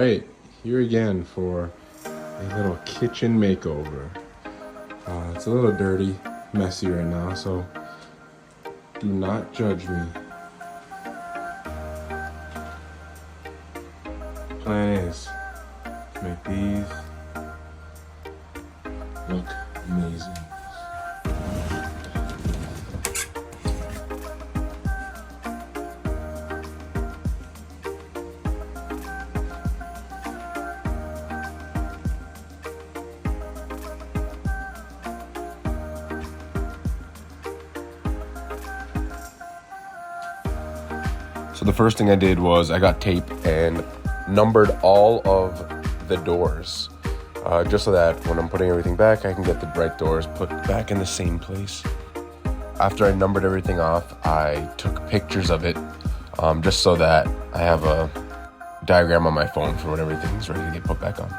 right, here again for a little kitchen makeover. It's a little dirty, messy right now, so do not judge me. Plan is to make these look amazing. So the first thing I did was I got tape and numbered all of the doors, just so that when I'm putting everything back, I can get the right doors put back in the same place. After I numbered everything off, I took pictures of it, just so that I have a diagram on my phone for when everything's ready to get put back on.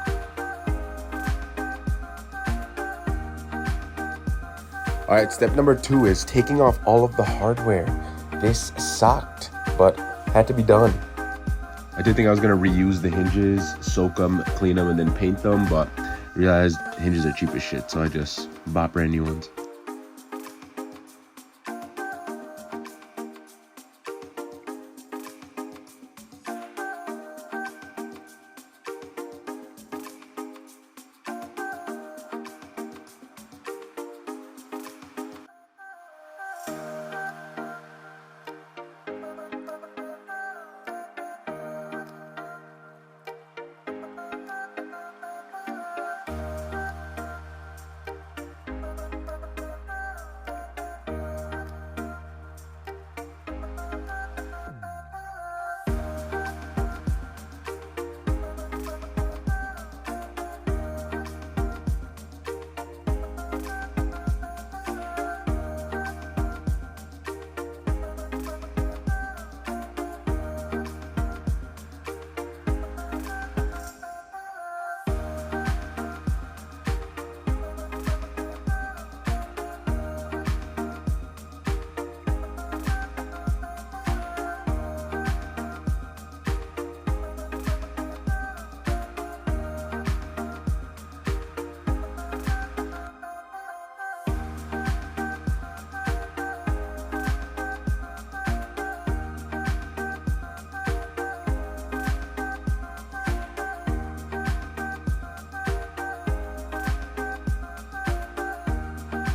All right, step number 2 is taking off all of the hardware. This sucked, but had to be done. I did think I was gonna reuse the hinges, soak them, clean them, and then paint them, but realized hinges are cheap as shit, so I just bought brand new ones.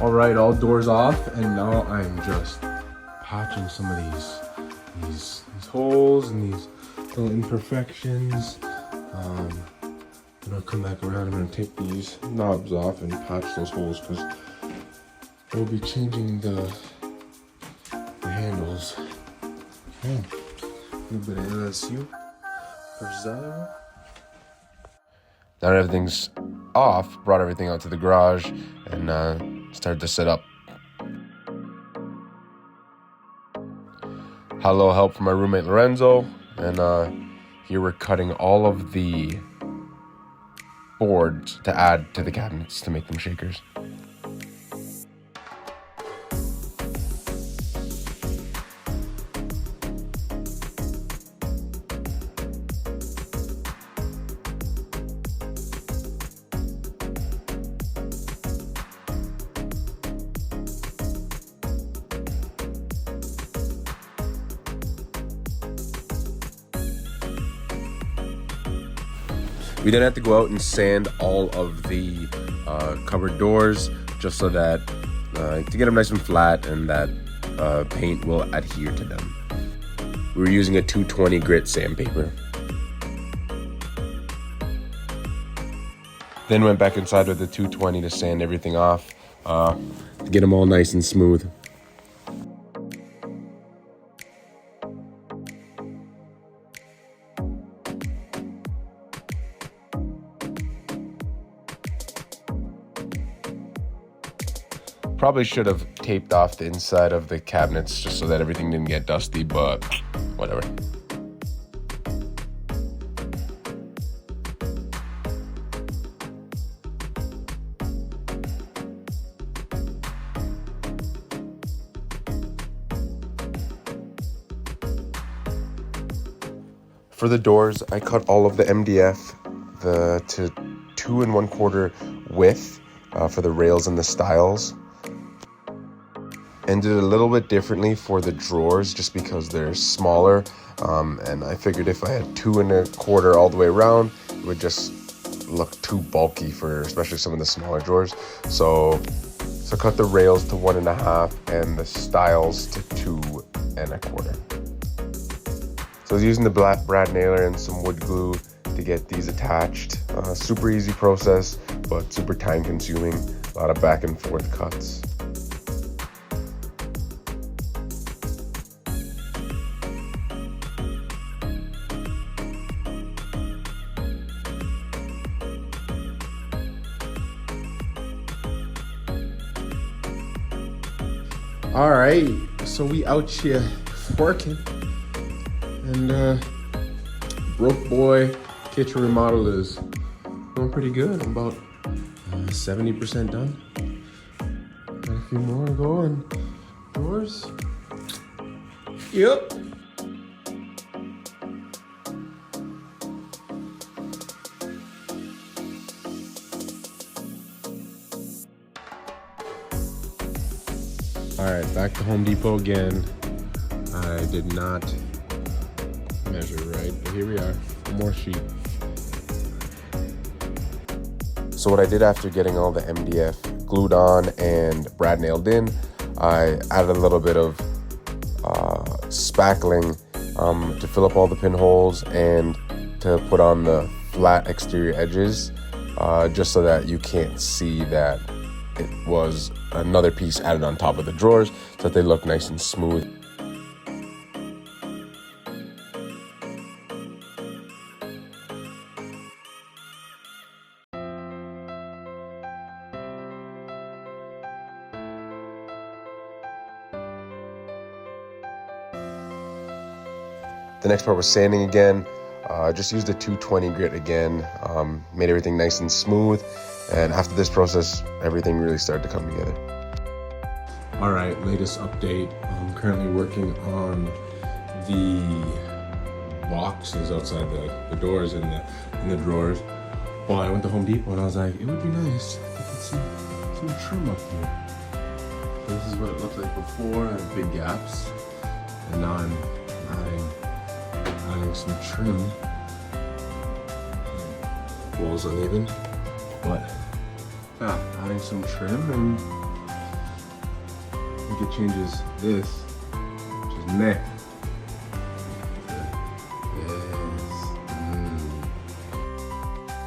All right, all doors off, and now I'm just patching some of these holes and these little imperfections. I'm gonna come back around. I'm gonna take these knobs off and patch those holes because we'll be changing the handles. Okay. A little bit of LSU Perzado. Now that everything's off, brought everything out to the garage and started to set up. Had a little help from my roommate Lorenzo, and here we're cutting all of the boards to add to the cabinets to make them shakers. We then have to go out and sand all of the cupboard doors just so that to get them nice and flat and that paint will adhere to them. We were using a 220 grit sandpaper. Then went back inside with the 220 to sand everything off, to get them all nice and smooth. Probably should have taped off the inside of the cabinets just so that everything didn't get dusty, but whatever. For the doors, I cut all of the MDF to 2 1/4 width for the rails and the stiles. And did it a little bit differently for the drawers just because they're smaller. And I figured if I had 2 1/4 all the way around, it would just look too bulky for especially some of the smaller drawers. So cut the rails to 1 1/2 and the stiles to 2 1/4. So I was using the brad nailer and some wood glue to get these attached. Super easy process, but super time consuming. A lot of back and forth cuts. All right, so we out here working, and broke boy kitchen remodel is going pretty good. I'm about 70% done. Got a few more to go and doors. Yep. All right, back to Home Depot again. I did not measure right, but here we are, more sheet. So what I did after getting all the MDF glued on and brad nailed in, I added a little bit of spackling to fill up all the pinholes and to put on the flat exterior edges, just so that you can't see that it was another piece added on top of the drawers, so that they look nice and smooth. The next part was sanding again. Just used a 220 grit again, made everything nice and smooth. And after this process, everything really started to come together. All right, latest update. I'm currently working on the boxes outside the doors and the drawers. Well, I went to Home Depot and I was like, it would be nice to get some trim up here. This is what it looked like before. I had big gaps, and now I'm adding some trim. Walls uneven, but yeah, adding some trim, and I think it changes this, which is neck.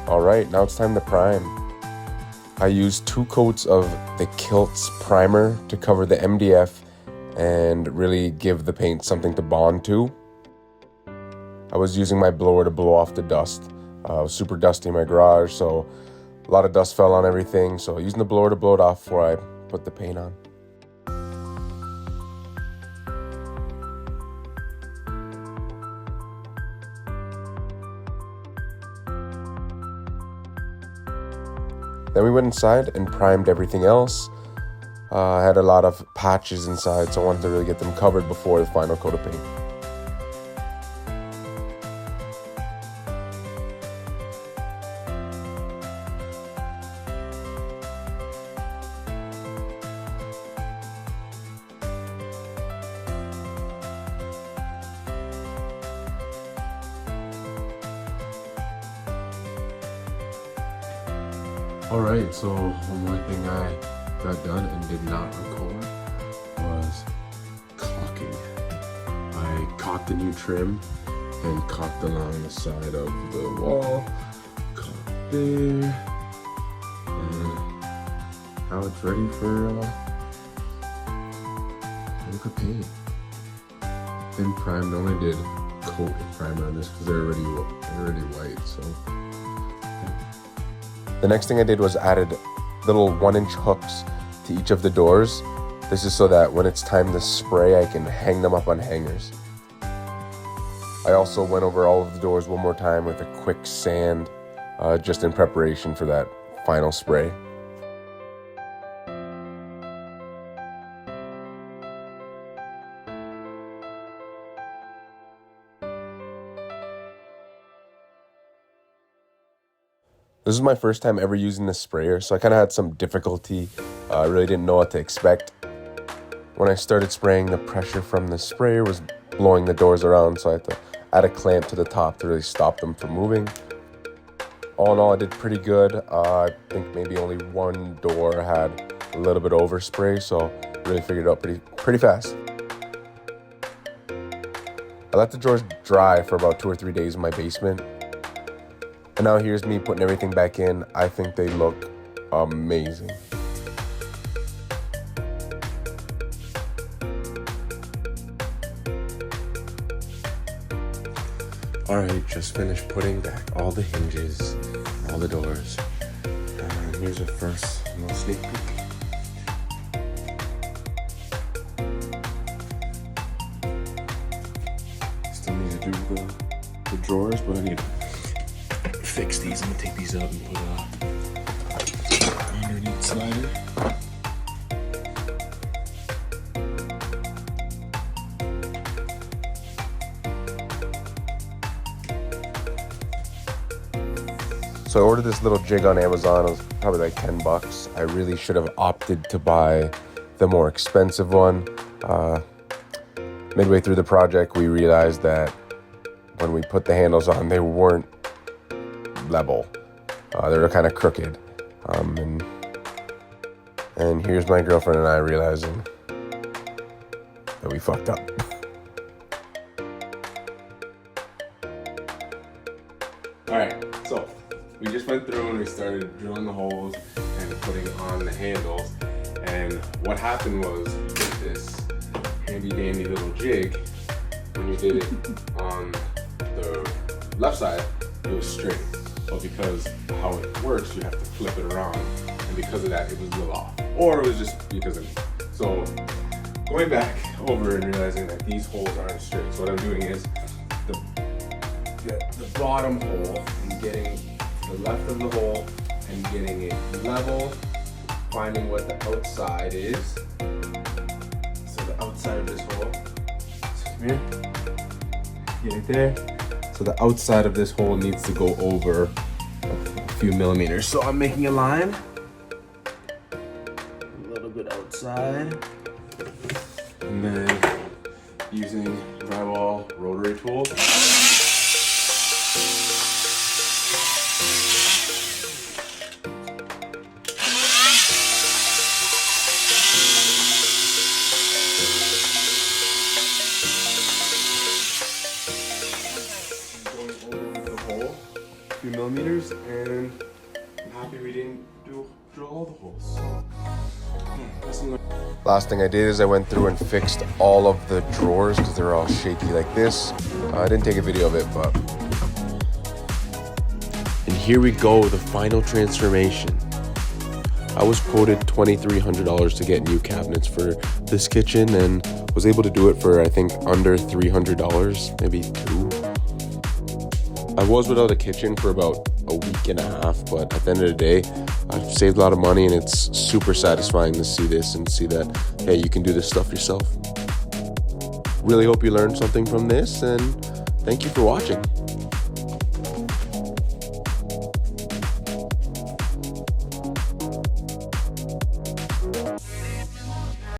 All right, now it's time to prime. I used 2 coats of the Kilts primer to cover the MDF and really give the paint something to bond to. I was using my blower to blow off the dust. It was super dusty in my garage, so a lot of dust fell on everything. So using the blower to blow it off before I put the paint on. Then we went inside and primed everything else. I had a lot of patches inside, so I wanted to really get them covered before the final coat of paint. Alright, so one more thing I got done and did not record was caulking. I caulked the new trim and caulked along the side of the wall, caulked there, and now it's ready for look of paint. Thin primed, only did coat of primer on this because they're already white, so. The next thing I did was added little 1-inch hooks to each of the doors. This is so that when it's time to spray, I can hang them up on hangers. I also went over all of the doors one more time with a quick sand, just in preparation for that final spray. This is my first time ever using this sprayer, so I kind of had some difficulty. I really didn't know what to expect. When I started spraying, the pressure from the sprayer was blowing the doors around, so I had to add a clamp to the top to really stop them from moving. All in all, I did pretty good. I think maybe only one door had a little bit overspray, so I really figured it out pretty fast. I let the drawers dry for about 2 or 3 days in my basement. And now here's me putting everything back in. I think they look amazing. Alright, just finished putting back all the hinges, all the doors. And here's a first little sneak peek. Still need to do the drawers, but I need to fix these. I'm gonna take these out and put underneath slider. So I ordered this little jig on Amazon. It was probably like $10. I really should have opted to buy the more expensive one. Midway through the project, we realized that when we put the handles on, they weren't level. They were kind of crooked. And here's my girlfriend and I realizing that we fucked up. All right, so we just went through and we started drilling the holes and putting on the handles. And what happened was, with this handy dandy little jig, when you did it on the left side, it was straight. But because how it works, you have to flip it around. And because of that, it was a little off. Or it was just because of me. So going back over and realizing that these holes aren't straight. So what I'm doing is the bottom hole and getting the left of the hole and getting it level, finding what the outside is. So the outside of this hole, so come here, get it there. So the outside of this hole needs to go over a few millimeters. So I'm making a line, a little bit outside, and then using drywall rotary tool. Millimeters, and I'm happy we didn't drill all the holes. Last thing I did is I went through and fixed all of the drawers because they're all shaky like this. I didn't take a video of it, but... And here we go, the final transformation. I was quoted $2,300 to get new cabinets for this kitchen and was able to do it for, I think, under $300, maybe $200. I was without a kitchen for about a week and a half, but at the end of the day, I've saved a lot of money and it's super satisfying to see this and see that, hey, you can do this stuff yourself. Really hope you learned something from this, and thank you for watching.